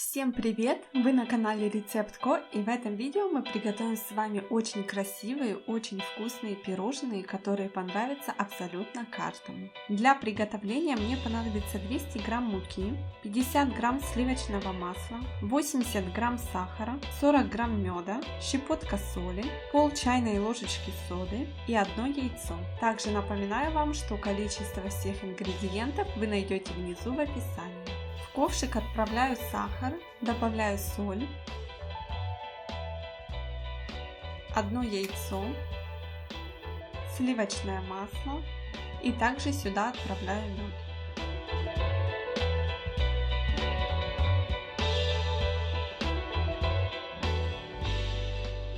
Всем привет! Вы на канале Рецепт.ко, и в этом видео мы приготовим с вами очень красивые, очень вкусные пирожные, которые понравятся абсолютно каждому. Для приготовления мне понадобится 200 грамм муки, 50 грамм сливочного масла, 80 грамм сахара, 40 грамм меда, щепотка соли, пол чайной ложечки соды и одно яйцо. Также напоминаю вам, что количество всех ингредиентов вы найдете внизу в описании. В ковшик отправляю сахар, добавляю соль, одно яйцо, сливочное масло и также сюда отправляю лед.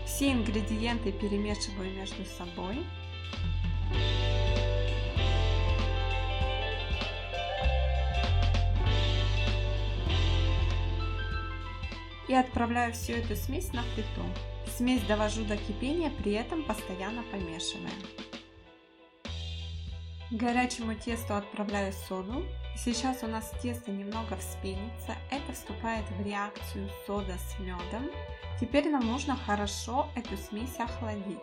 Все ингредиенты перемешиваю между собой. И отправляю всю эту смесь на плиту. Смесь довожу до кипения, при этом постоянно помешивая. К горячему тесту отправляю соду. Сейчас у нас тесто немного вспенится. Это вступает в реакцию сода с медом. Теперь нам нужно хорошо эту смесь охладить.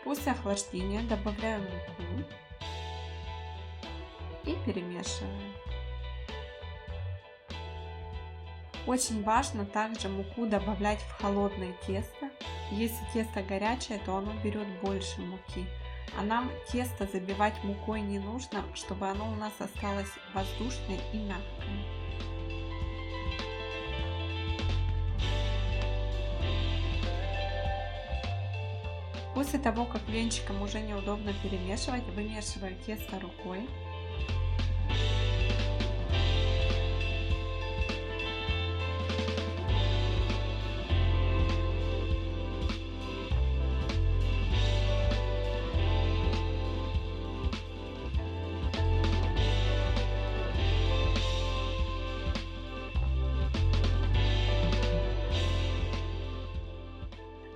После охлаждения добавляю муку и перемешиваю. Очень важно также муку добавлять в холодное тесто. Если тесто горячее, то оно берет больше муки. А нам тесто забивать мукой не нужно, чтобы оно у нас осталось воздушное и мягкое. После того, как венчиком уже неудобно перемешивать, вымешиваю тесто рукой.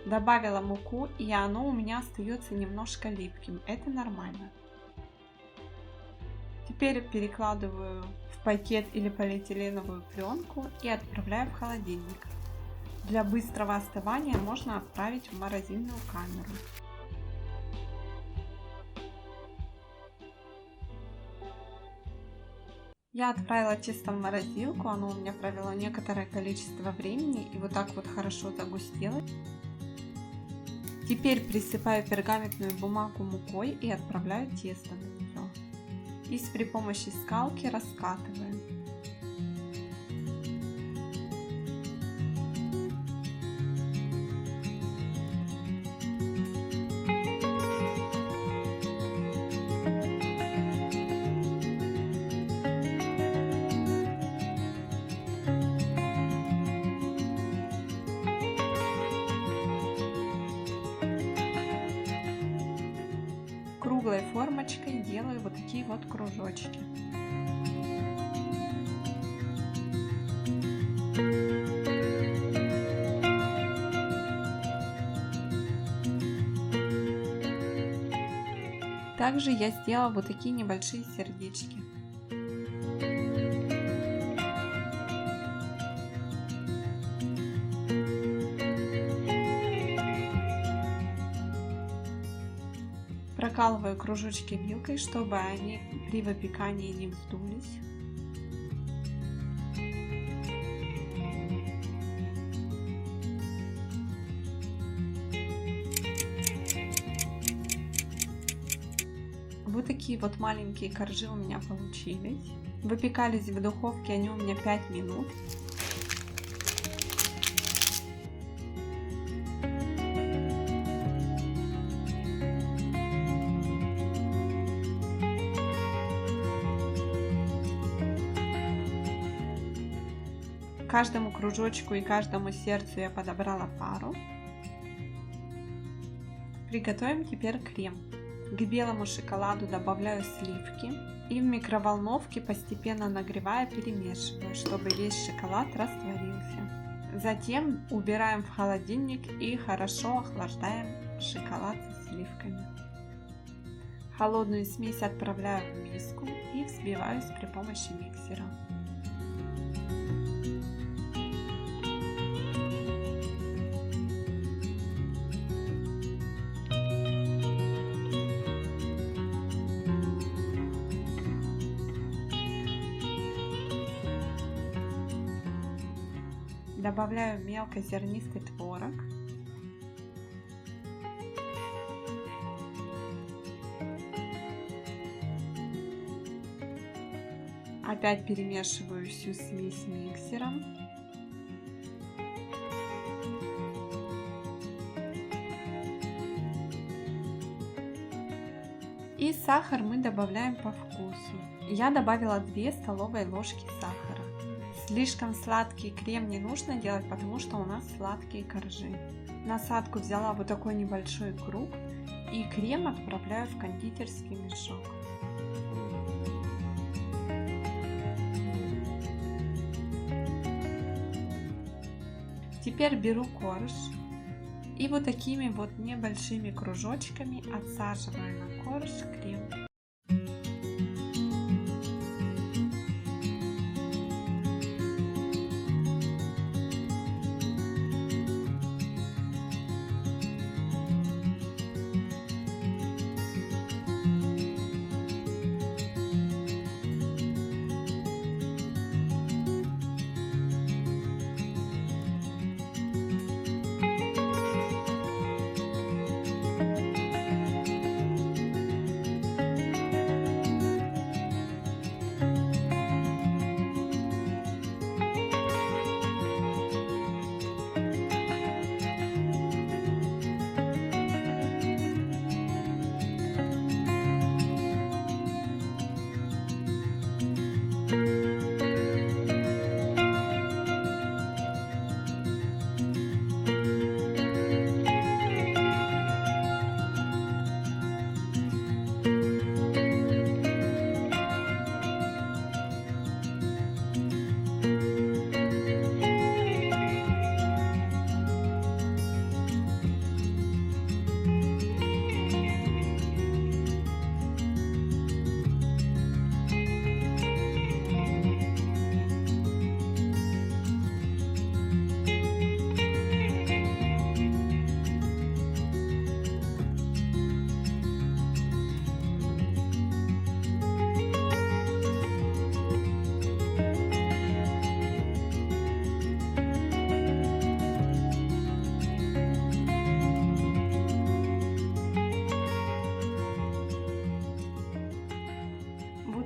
Добавила муку, и оно у меня остается немножко липким. Это нормально. Теперь перекладываю в пакет или полиэтиленовую пленку и отправляю в холодильник. Для быстрого остывания можно отправить в морозильную камеру. Я отправила тесто в морозилку, оно у меня провело некоторое количество времени и вот так вот хорошо загустело. Теперь присыпаю пергаментную бумагу мукой и отправляю тесто на нее. И при помощи скалки раскатываю. Круглой формочкой делаю вот такие вот кружочки. Также я сделала вот такие небольшие сердечки. Прокалываю кружочки вилкой, чтобы они при выпекании не вздулись. Вот такие вот маленькие коржи у меня получились. Выпекались в духовке они у меня 5 минут. Каждому кружочку и каждому сердцу я подобрала пару. Приготовим теперь крем. К белому шоколаду добавляю сливки и в микроволновке постепенно нагревая перемешиваю, чтобы весь шоколад растворился. Затем убираем в холодильник и хорошо охлаждаем шоколад со сливками. Холодную смесь отправляю в миску и взбиваюсь при помощи миксера. Добавляю мелкозернистый творог. Опять перемешиваю всю смесь миксером. И сахар мы добавляем по вкусу. Я добавила 2 столовые ложки сахара. Слишком сладкий крем не нужно делать, потому что у нас сладкие коржи. Насадку взяла вот такой небольшой круг и крем отправляю в кондитерский мешок. Теперь беру корж и вот такими вот небольшими кружочками отсаживаю на корж крем.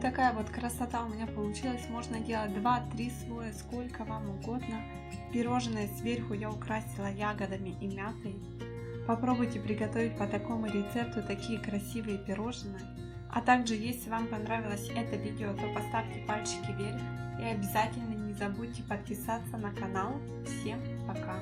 Такая вот красота у меня получилась. Можно делать 2-3 слоя, сколько вам угодно. Пирожное сверху я украсила ягодами и мятой. Попробуйте приготовить по такому рецепту такие красивые пирожные. А также, если вам понравилось это видео, то поставьте пальчики вверх и обязательно не забудьте подписаться на канал. Всем пока!